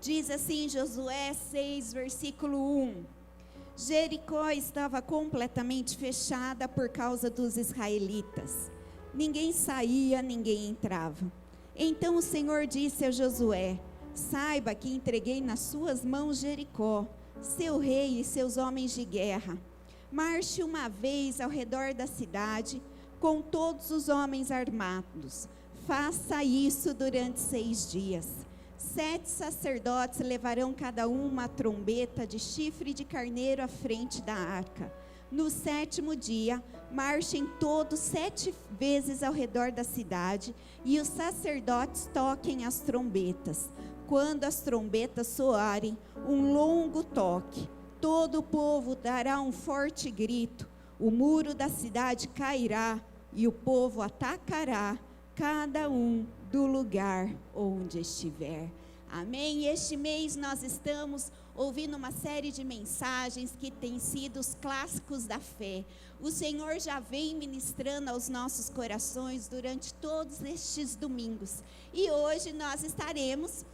Diz assim Josué 6, versículo 1. Jericó estava completamente fechada por causa dos israelitas. Ninguém saía, ninguém entrava. Então o Senhor disse a Josué: saiba que entreguei nas suas mãos Jericó, seu rei e seus homens de guerra. Marche uma vez ao redor da cidade com todos os homens armados. Faça isso durante 6 dias. 7 sacerdotes levarão cada um uma trombeta de chifre de carneiro à frente da arca. No 7º dia, marchem todos 7 vezes ao redor da cidade, e os sacerdotes toquem as trombetas. Quando as trombetas soarem um longo toque, todo o povo dará um forte grito. O muro da cidade cairá e o povo atacará, cada um do lugar onde estiver. Amém? Este mês nós estamos ouvindo uma série de mensagens que têm sido os clássicos da fé. O Senhor já vem ministrando aos nossos corações durante todos estes domingos. E hoje nós estaremos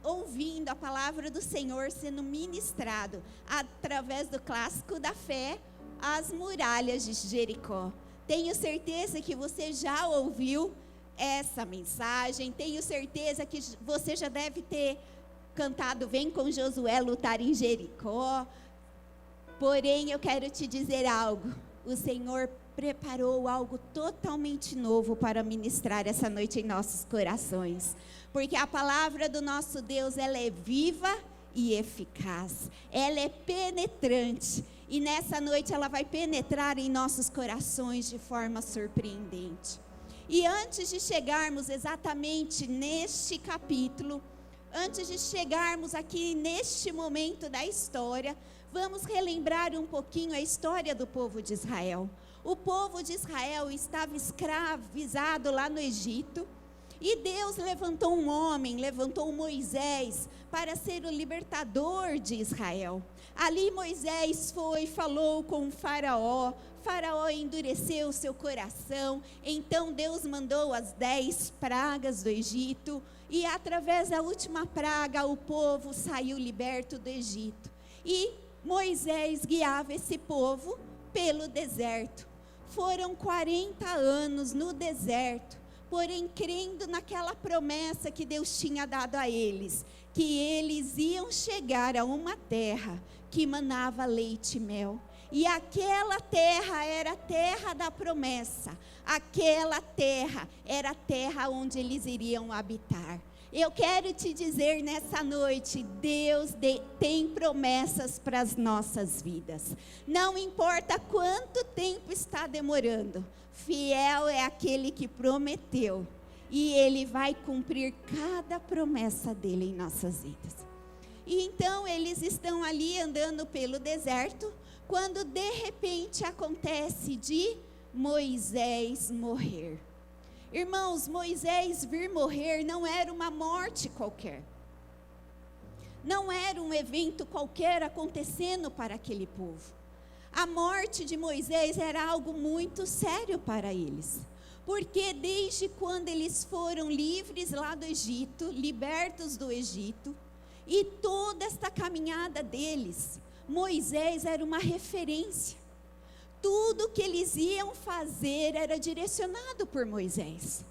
ouvindo a palavra do Senhor sendo ministrado através do clássico da fé, as muralhas de Jericó. Tenho certeza que você já ouviu essa mensagem, tenho certeza que você já deve ter cantado Vem com Josué lutar em Jericó. Porém, eu quero te dizer algo: o Senhor preparou algo totalmente novo para ministrar essa noite em nossos corações, porque a palavra do nosso Deus, ela é viva e eficaz, ela é penetrante, e nessa noite ela vai penetrar em nossos corações de forma surpreendente. E antes de chegarmos exatamente neste capítulo, antes de chegarmos aqui neste momento da história, vamos relembrar um pouquinho a história do povo de Israel. O povo de Israel estava escravizado lá no Egito, e Deus levantou um homem, levantou Moisés, para ser o libertador de Israel. Ali Moisés foi e falou com o Faraó. Faraó endureceu o seu coração, então Deus mandou as 10 pragas do Egito, e através da última praga o povo saiu liberto do Egito. E Moisés guiava esse povo pelo deserto. Foram 40 anos no deserto, porém crendo naquela promessa que Deus tinha dado a eles, que eles iam chegar a uma terra que manava leite e mel. E aquela terra era a terra da promessa, aquela terra era a terra onde eles iriam habitar. Eu quero te dizer nessa noite, Deus tem promessas para as nossas vidas. Não importa quanto tempo está demorando, fiel é aquele que prometeu, e Ele vai cumprir cada promessa dEle em nossas vidas. E então eles estão ali andando pelo deserto, quando de repente acontece de Moisés morrer. Irmãos, Moisés vir morrer não era uma morte qualquer. Não era um evento qualquer acontecendo para aquele povo. A morte de Moisés era algo muito sério para eles. Porque desde quando eles foram livres lá do Egito, libertos do Egito, e toda esta caminhada deles, Moisés era uma referência. Tudo que eles iam fazer era direcionado por Moisés.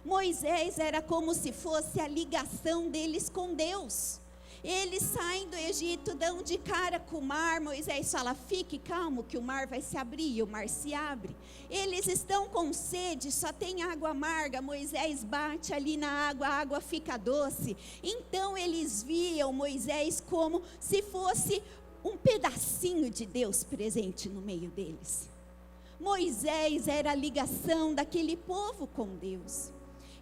Moisés era como se fosse a ligação deles com Deus. Eles saem do Egito, dão de cara com o mar. Moisés fala: fique calmo que o mar vai se abrir, e o mar se abre. Eles estão com sede, só tem água amarga. Moisés bate ali na água, a água fica doce. Então eles viam Moisés como se fosse um pedacinho de Deus presente no meio deles. Moisés era a ligação daquele povo com Deus.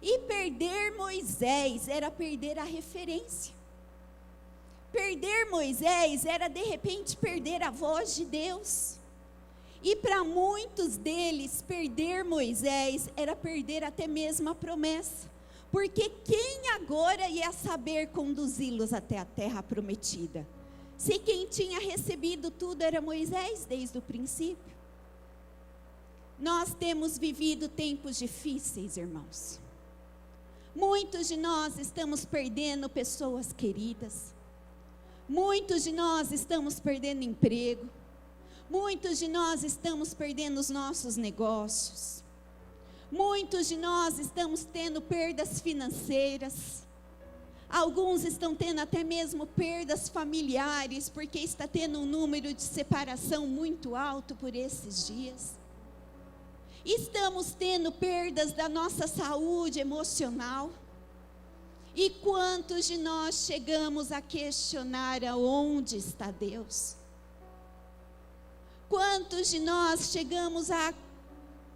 E perder Moisés era perder a referência. Perder Moisés era de repente perder a voz de Deus. E para muitos deles, perder Moisés era perder até mesmo a promessa. Porque quem agora ia saber conduzi-los até a terra prometida? Se quem tinha recebido tudo era Moisés desde o princípio. Nós temos vivido tempos difíceis, irmãos. Muitos de nós estamos perdendo pessoas queridas. Muitos de nós estamos perdendo emprego. Muitos de nós estamos perdendo os nossos negócios. Muitos de nós estamos tendo perdas financeiras. Alguns estão tendo até mesmo perdas familiares, porque está tendo um número de separação muito alto por esses dias. Estamos tendo perdas da nossa saúde emocional. E quantos de nós chegamos a questionar aonde está Deus? Quantos de nós chegamos a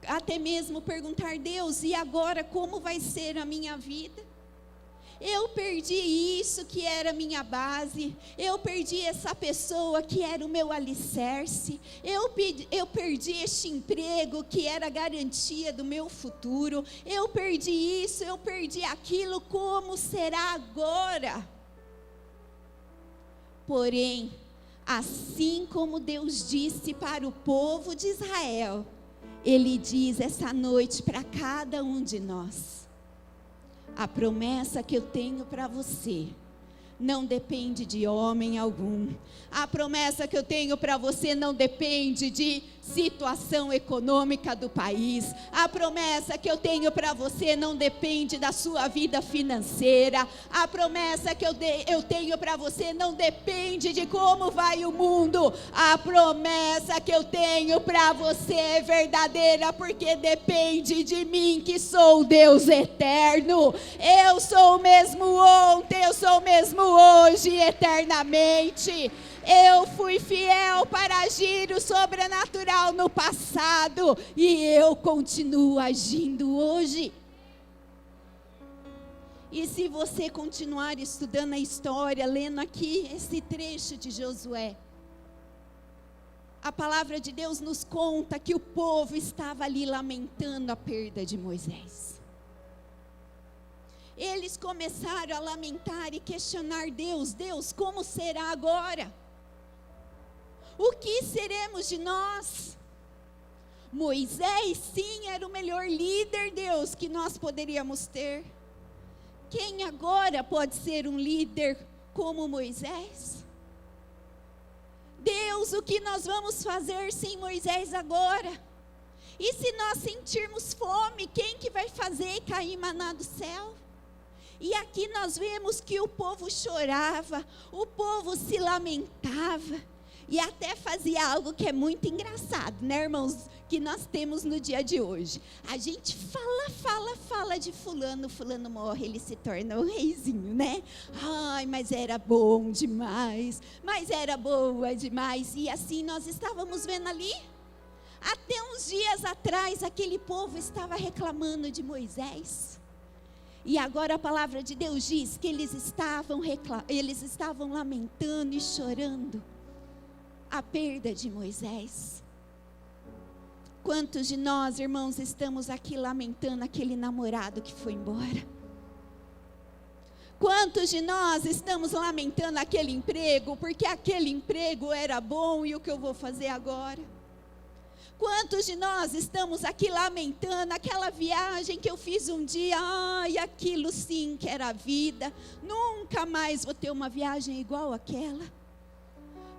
até mesmo perguntar: Deus, e agora como vai ser a minha vida? Eu perdi isso que era a minha base, eu perdi essa pessoa que era o meu alicerce, eu perdi este emprego que era a garantia do meu futuro, eu perdi isso, eu perdi aquilo, como será agora? Porém, assim como Deus disse para o povo de Israel, Ele diz essa noite para cada um de nós: a promessa que eu tenho para você não depende de homem algum. A promessa que eu tenho para você não depende de situação econômica do país. A promessa que eu tenho para você não depende da sua vida financeira. A promessa que eu tenho para você não depende de como vai o mundo. A promessa que eu tenho para você é verdadeira, porque depende de mim, que sou o Deus eterno. Eu sou o mesmo ontem, eu sou o mesmo hoje e eternamente. Eu fui fiel para agir o sobrenatural no passado, e eu continuo agindo hoje. E se você continuar estudando a história, lendo aqui esse trecho de Josué, a palavra de Deus nos conta que o povo estava ali lamentando a perda de Moisés. Eles começaram a lamentar e questionar Deus: Deus, como será agora? O que seremos de nós? Moisés, sim, era o melhor líder, Deus, que nós poderíamos ter. Quem agora pode ser um líder como Moisés? Deus, o que nós vamos fazer sem Moisés agora? E se nós sentirmos fome, quem que vai fazer cair maná do céu? E aqui nós vemos que o povo chorava, o povo se lamentava. E até fazia algo que é muito engraçado, né, irmãos? Que nós temos no dia de hoje. A gente fala de fulano, fulano morre, ele se torna o reizinho, né? Ai, mas era bom demais, mas era boa demais. E assim nós estávamos vendo ali. Até uns dias atrás, aquele povo estava reclamando de Moisés. E agora a palavra de Deus diz que eles estavam lamentando e chorando a perda de Moisés. Quantos de nós, irmãos, estamos aqui lamentando aquele namorado que foi embora? Quantos de nós estamos lamentando aquele emprego, porque aquele emprego era bom e o que eu vou fazer agora? Quantos de nós estamos aqui lamentando aquela viagem que eu fiz um dia? Ai, aquilo sim que era a vida, nunca mais vou ter uma viagem igual àquela.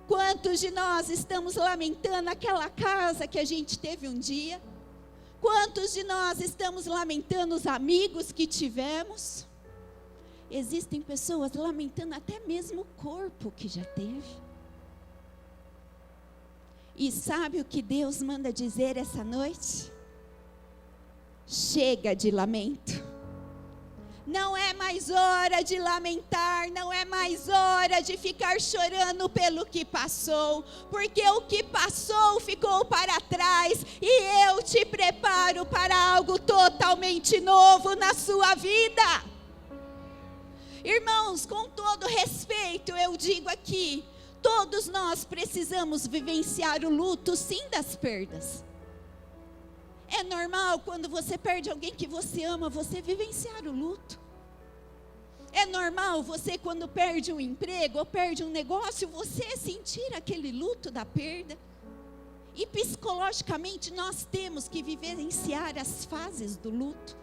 Quantos de nós estamos lamentando aquela casa que a gente teve um dia? Quantos de nós estamos lamentando os amigos que tivemos? Existem pessoas lamentando até mesmo o corpo que já teve. E sabe o que Deus manda dizer essa noite? Chega de lamento. Não é mais hora de lamentar, não é mais hora de ficar chorando pelo que passou, porque o que passou ficou para trás, e eu te preparo para algo totalmente novo na sua vida. Irmãos, com todo respeito, eu digo aqui, todos nós precisamos vivenciar o luto, sim, das perdas. É normal quando você perde alguém que você ama, você vivenciar o luto. É normal você, quando perde um emprego ou perde um negócio, você sentir aquele luto da perda. E psicologicamente nós temos que vivenciar as fases do luto.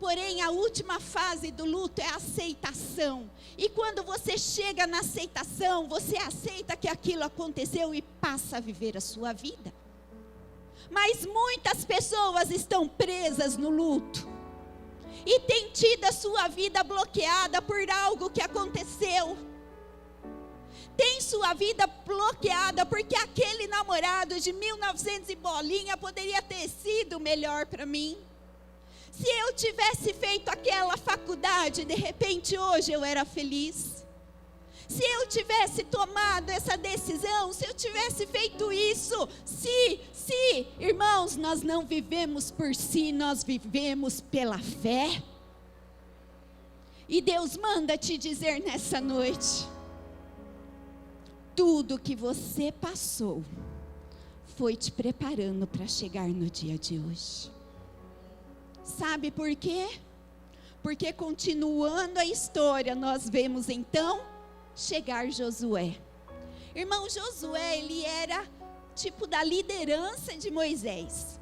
Porém, a última fase do luto é a aceitação. E quando você chega na aceitação, você aceita que aquilo aconteceu e passa a viver a sua vida. Mas muitas pessoas estão presas no luto. E têm tido a sua vida bloqueada por algo que aconteceu. Tem sua vida bloqueada porque aquele namorado de 1900 e bolinha poderia ter sido melhor para mim. Se eu tivesse feito aquela faculdade, de repente hoje eu era feliz. Se eu tivesse tomado essa decisão, se eu tivesse feito isso, irmãos, nós não vivemos por si, nós vivemos pela fé. E Deus manda te dizer nessa noite, tudo que você passou, foi te preparando para chegar no dia de hoje. Sabe por quê? Porque continuando a história, nós vemos então chegar Josué. Irmão, Josué, ele era tipo da liderança de Moisés.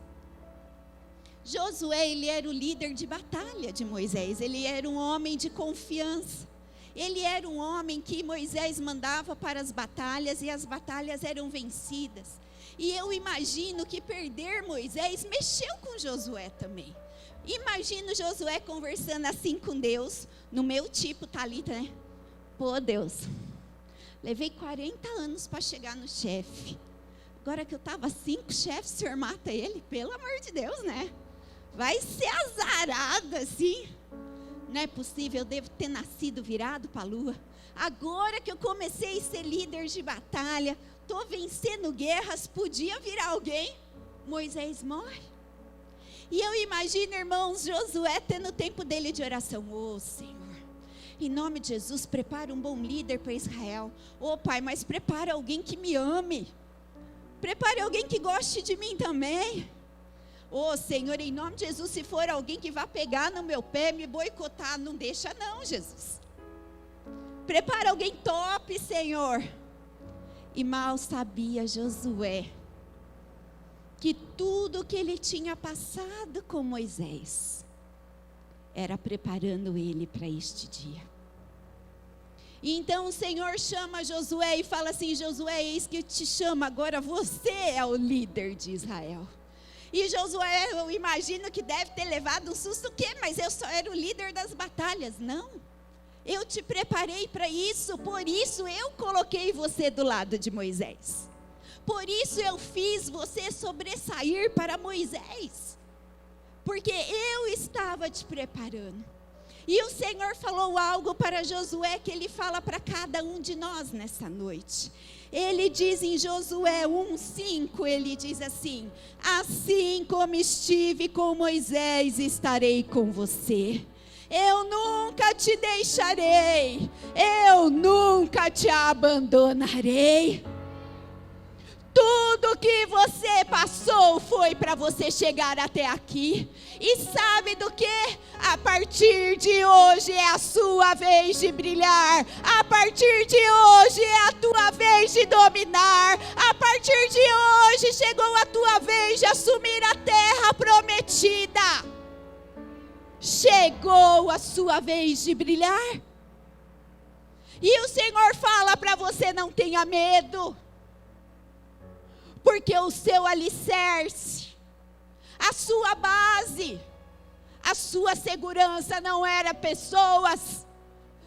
Josué, ele era o líder de batalha de Moisés. Ele era um homem de confiança. Ele era um homem que Moisés mandava para as batalhas e as batalhas eram vencidas. E eu imagino que perder Moisés mexeu com Josué também. Imagino Josué conversando assim com Deus, no meu tipo, Thalita, né? Pô, Deus, levei 40 anos para chegar no chefe. Agora que eu estava 5 chefes, o senhor mata ele? Pelo amor de Deus, né? Vai ser azarada, assim. Não é possível, eu devo ter nascido virado para a lua. Agora que eu comecei a ser líder de batalha, estou vencendo guerras, podia virar alguém. Moisés morre. E eu imagino, irmãos, Josué tendo o tempo dele de oração. Ô Senhor, em nome de Jesus, prepara um bom líder para Israel. Ô Pai, mas prepara alguém que me ame. Prepare alguém que goste de mim também. Ô Senhor, em nome de Jesus, se for alguém que vá pegar no meu pé, me boicotar, não deixa não, Jesus. Prepara alguém top, Senhor. E mal sabia Josué que tudo que ele tinha passado com Moisés era preparando ele para este dia. E então o Senhor chama Josué e fala assim: Josué, eis que eu te chamo, agora você é o líder de Israel. E Josué, eu imagino que deve ter levado um susto, o quê? Mas eu só era o líder das batalhas. Não, eu te preparei para isso, por isso eu coloquei você do lado de Moisés. Por isso eu fiz você sobressair para Moisés, porque eu estava te preparando. E o Senhor falou algo para Josué, que Ele fala para cada um de nós nessa noite. Ele diz em Josué 1:5, Ele diz assim: assim como estive com Moisés, estarei com você. Eu nunca te deixarei, eu nunca te abandonarei. Tudo que você passou foi para você chegar até aqui. E sabe do que? A partir de hoje é a sua vez de brilhar. A partir de hoje é a tua vez de dominar. A partir de hoje chegou a tua vez de assumir a terra prometida. Chegou a sua vez de brilhar. E o Senhor fala para você: não tenha medo. Porque o seu alicerce, a sua base, a sua segurança não era pessoas,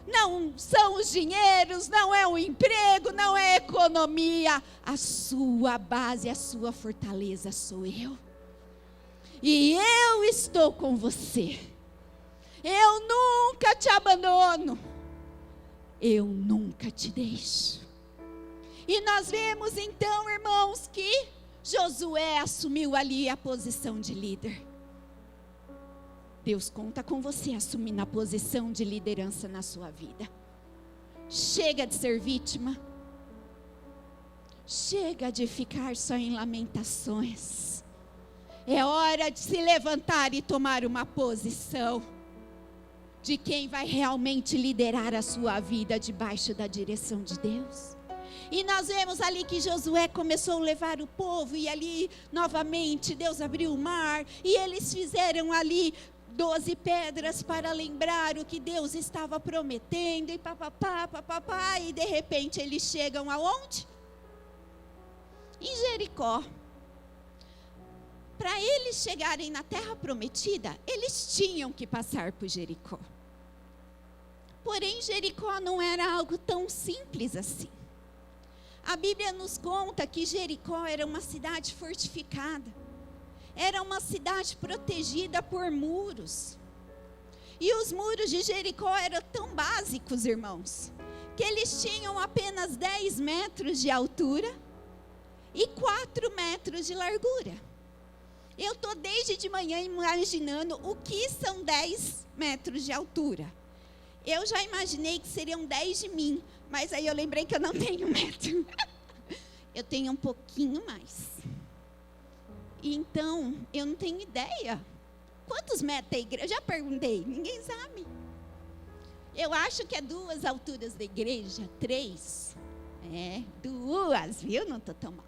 não são os dinheiros, não é o emprego, não é a economia. A sua base, a sua fortaleza sou eu. E eu estou com você. Eu nunca te abandono. Eu nunca te deixo. E nós vemos então, irmãos, que Josué assumiu ali a posição de líder. Deus conta com você assumindo a posição de liderança na sua vida. Chega de ser vítima. Chega de ficar só em lamentações. É hora de se levantar e tomar uma posição de quem vai realmente liderar a sua vida debaixo da direção de Deus. E nós vemos ali que Josué começou a levar o povo, e ali novamente Deus abriu o mar, e eles fizeram ali 12 pedras para lembrar o que Deus estava prometendo, e papapá, e de repente eles chegam aonde? Em Jericó. Para eles chegarem na terra prometida, eles tinham que passar por Jericó. Porém, Jericó não era algo tão simples assim. A Bíblia nos conta que Jericó era uma cidade fortificada. Era uma cidade protegida por muros. E os muros de Jericó eram tão básicos, irmãos, que eles tinham apenas 10 metros de altura e 4 metros de largura. Eu estou desde de manhã imaginando o que são 10 metros de altura. Eu já imaginei que seriam 10 de mim, mas aí eu lembrei que eu não tenho 1 metro. Eu tenho um pouquinho mais. Então, eu não tenho ideia. Quantos metros tem a igreja? Eu já perguntei, ninguém sabe. Eu acho que é 2 alturas da igreja, 3. 2, viu? Não estou tão mal.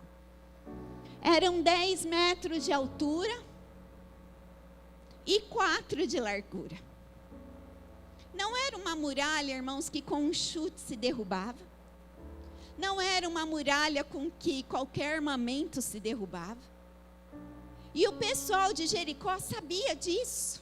Eram 10 metros de altura e 4 de largura. Não era uma muralha, irmãos, que com um chute se derrubava. Não era uma muralha com que qualquer armamento se derrubava. E o pessoal de Jericó sabia disso.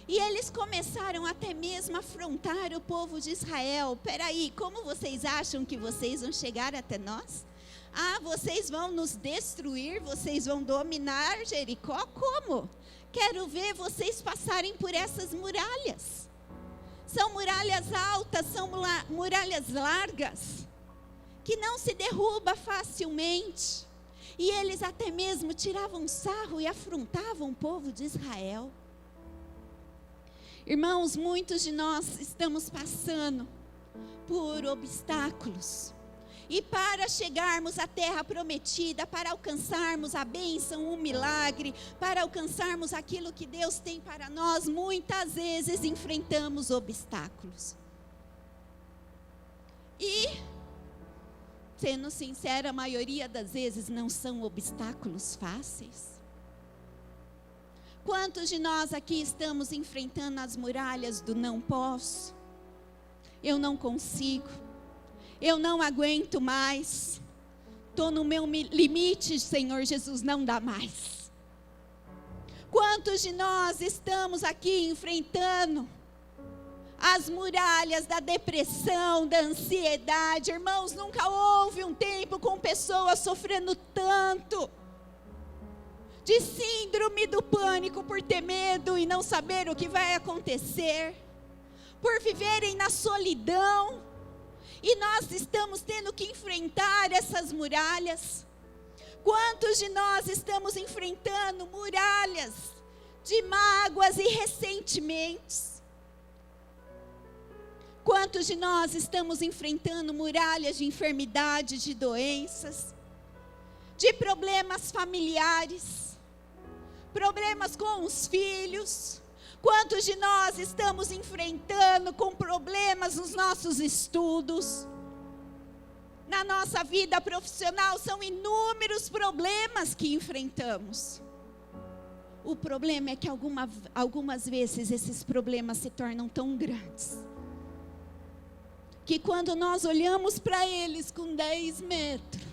E eles começaram até mesmo a afrontar o povo de Israel. Peraí, como vocês acham que vocês vão chegar até nós? Ah, vocês vão nos destruir? Vocês vão dominar Jericó? Como? Quero ver vocês passarem por essas muralhas. São muralhas altas, são muralhas largas, que não se derruba facilmente. E eles até mesmo tiravam sarro e afrontavam o povo de Israel. Irmãos, muitos de nós estamos passando por obstáculos. E para chegarmos à terra prometida, para alcançarmos a bênção, o milagre, para alcançarmos aquilo que Deus tem para nós, muitas vezes enfrentamos obstáculos. E, sendo sincera, a maioria das vezes não são obstáculos fáceis. Quantos de nós aqui estamos enfrentando as muralhas do não posso? Eu não consigo. Eu não aguento mais. Estou no meu limite, Senhor Jesus, não dá mais. Quantos de nós estamos aqui enfrentando as muralhas da depressão, da ansiedade? Irmãos, nunca houve um tempo com pessoas sofrendo tanto de síndrome do pânico por ter medo e não saber o que vai acontecer, por viverem na solidão. E nós estamos tendo que enfrentar essas muralhas. Quantos de nós estamos enfrentando muralhas de mágoas e ressentimentos? Quantos de nós estamos enfrentando muralhas de enfermidade, de doenças, de problemas familiares, problemas com os filhos? Quantos de nós estamos enfrentando com problemas nos nossos estudos? Na nossa vida profissional, são inúmeros problemas que enfrentamos. O problema é que algumas vezes esses problemas se tornam tão grandes, que quando nós olhamos para eles com 10 metros,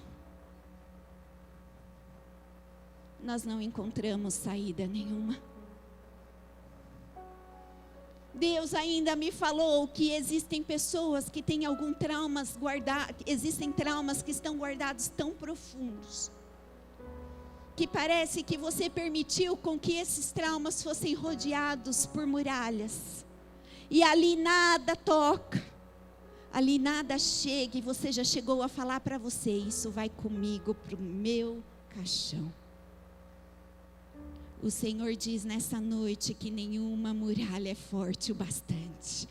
nós não encontramos saída nenhuma. Deus ainda me falou que existem pessoas que têm alguns traumas guardados, existem traumas que estão guardados tão profundos, que parece que você permitiu com que esses traumas fossem rodeados por muralhas, e ali nada toca, ali nada chega, e você já chegou a falar para você: isso vai comigo para o meu caixão. O Senhor diz nessa noite que nenhuma muralha é forte o bastante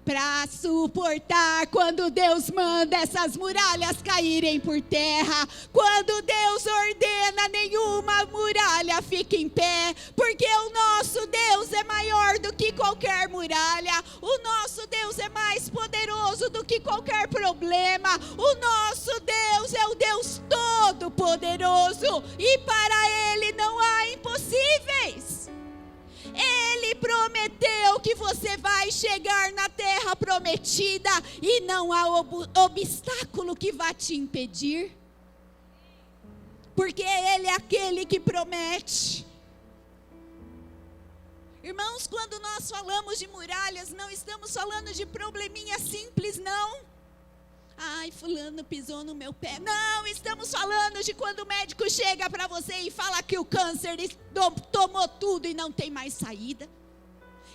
para suportar quando Deus manda essas muralhas caírem por terra. Quando Deus ordena, nenhuma muralha fica em pé, porque o nosso Deus é maior do que qualquer muralha. O nosso Deus é mais poderoso do que qualquer problema. O nosso Deus é o Deus Todo-Poderoso, e para Ele não há impossíveis. Ele prometeu que você vai chegar na terra prometida e não há obstáculo que vá te impedir. Porque Ele é aquele que promete. Irmãos, quando nós falamos de muralhas, não estamos falando de probleminha simples, não. Ai, fulano pisou no meu pé. Não, estamos falando de quando o médico chega para você e fala que o câncer tomou tudo e não tem mais saída.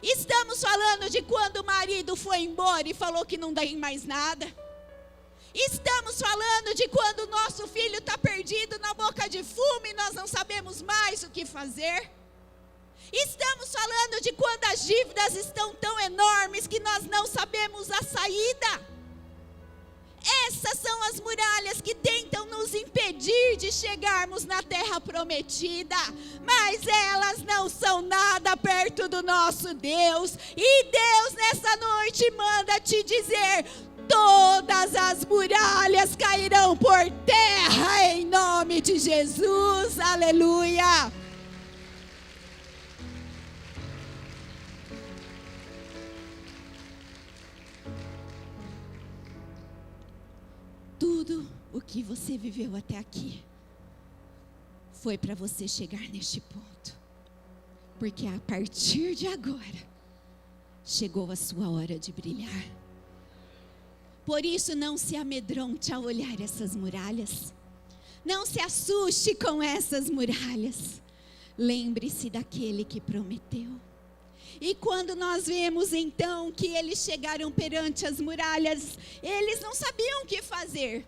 Estamos falando de quando o marido foi embora e falou que não tem mais nada. Estamos falando de quando o nosso filho está perdido na boca de fumo e nós não sabemos mais o que fazer. Estamos falando de quando as dívidas estão tão enormes que nós não sabemos a saída. Essas são as muralhas que tentam nos impedir de chegarmos na terra prometida, mas elas não são nada perto do nosso Deus. E Deus nessa noite manda te dizer: todas as muralhas cairão por terra em nome de Jesus. Aleluia. Tudo o que você viveu até aqui foi para você chegar neste ponto. Porque a partir de agora, chegou a sua hora de brilhar. Por isso, não se amedronte ao olhar essas muralhas. Não se assuste com essas muralhas. Lembre-se daquele que prometeu. E quando nós vemos então que eles chegaram perante as muralhas, eles não sabiam o que fazer.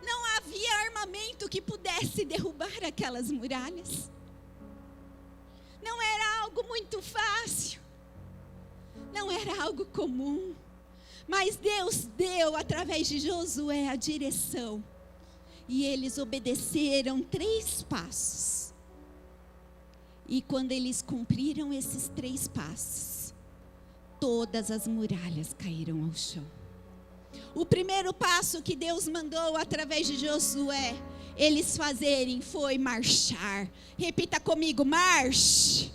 Não havia armamento que pudesse derrubar aquelas muralhas. Não era algo muito fácil. Não era algo comum. Mas Deus deu através de Josué a direção. E eles obedeceram 3 passos. E quando eles cumpriram esses 3 passos, todas as muralhas caíram ao chão. O primeiro passo que Deus mandou através de Josué eles fazerem foi marchar. Repita comigo: marche.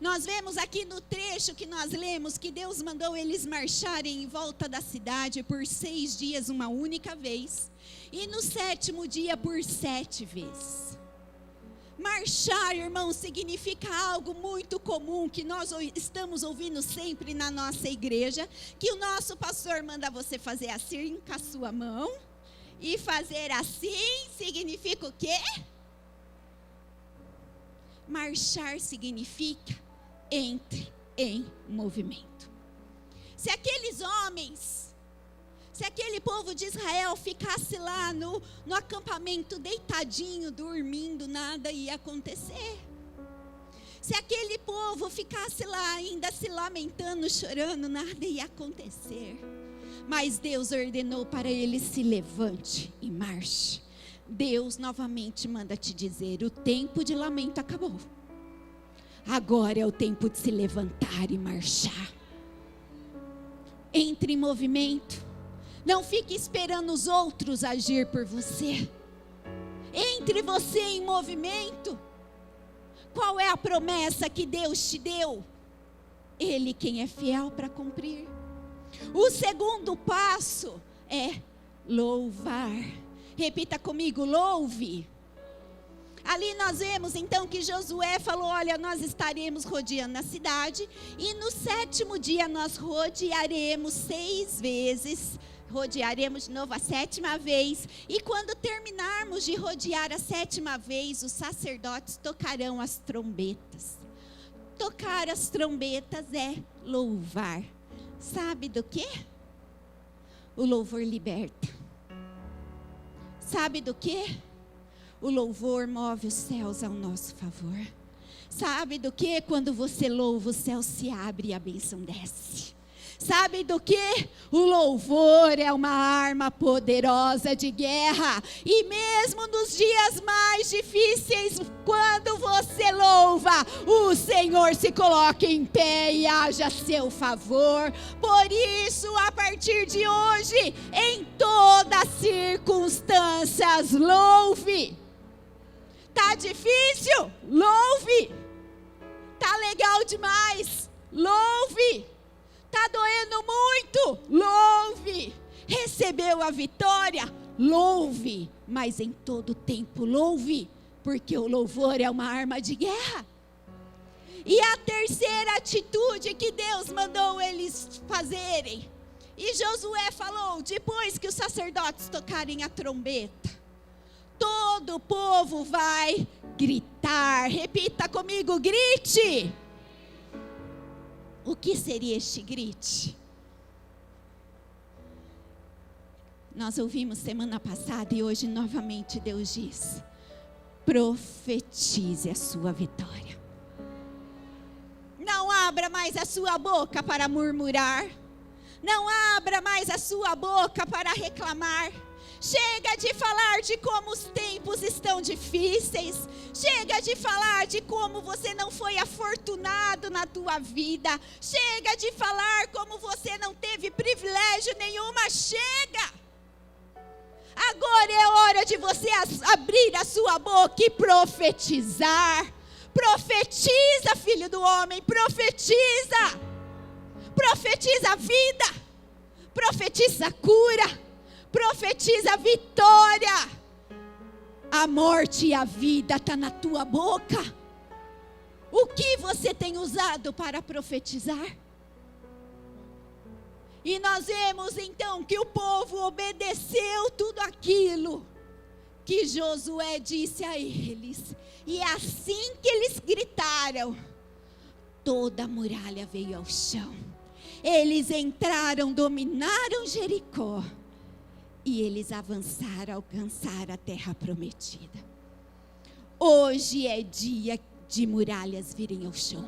Nós vemos aqui no trecho que nós lemos que Deus mandou eles marcharem em volta da cidade por 6 dias uma única vez. E no 7º dia por 7 vezes. Marchar, irmão, significa algo muito comum que nós estamos ouvindo sempre na nossa igreja, que o nosso pastor manda você fazer assim com a sua mão, e fazer assim significa o quê? Marchar significa entre em movimento. Se aquele povo de Israel ficasse lá no acampamento deitadinho, dormindo, nada ia acontecer. Se aquele povo ficasse lá ainda se lamentando, chorando, nada ia acontecer. Mas Deus ordenou para eles: se levante e marche. Deus novamente manda te dizer: o tempo de lamento acabou. Agora é o tempo de se levantar e marchar. Entre em movimento. Não fique esperando os outros agir por você. Entre você em movimento. Qual é a promessa que Deus te deu? Ele quem é fiel para cumprir. O segundo passo é louvar. Repita comigo: louve. Ali nós vemos então que Josué falou: olha, nós estaremos rodeando a cidade. E no 7º dia nós rodearemos 6 vezes. Rodearemos de novo a 7ª vez. E quando terminarmos de rodear a 7ª vez, os sacerdotes tocarão as trombetas. Tocar as trombetas é louvar. Sabe do quê? O louvor liberta. Sabe do quê? O louvor move os céus ao nosso favor. Sabe do quê? Quando você louva, o céu se abre e a bênção desce. Sabe do que? O louvor é uma arma poderosa de guerra. E mesmo nos dias mais difíceis, quando você louva, o Senhor se coloca em pé e haja a seu favor. Por isso, a partir de hoje, em todas as circunstâncias, louve. Tá difícil? Louve. Tá legal demais? Louve. Tá doendo muito? Louve. Recebeu a vitória? Louve. Mas em todo tempo louve, porque o louvor é uma arma de guerra. E a terceira atitude que Deus mandou eles fazerem, e Josué falou, depois que os sacerdotes tocarem a trombeta, todo o povo vai gritar. Repita comigo, grite. O que seria este grite? Nós ouvimos semana passada e hoje novamente Deus diz: profetize a sua vitória. Não abra mais a sua boca para murmurar. Não abra mais a sua boca para reclamar. Chega de falar de como os tempos estão difíceis. Chega de falar de como você não foi afortunado na tua vida. Chega de falar como você não teve privilégio nenhuma. Chega! Agora é hora de você abrir a sua boca e profetizar. Profetiza, filho do homem, profetiza. Profetiza a vida. Profetiza a cura. Profetiza a vitória. A morte e a vida estão na tua boca. O que você tem usado para profetizar? E nós vemos então que o povo obedeceu tudo aquilo que Josué disse a eles. E assim que eles gritaram, toda a muralha veio ao chão. Eles entraram, dominaram Jericó. E eles avançaram, alcançaram a terra prometida. Hoje é dia de muralhas virem ao chão.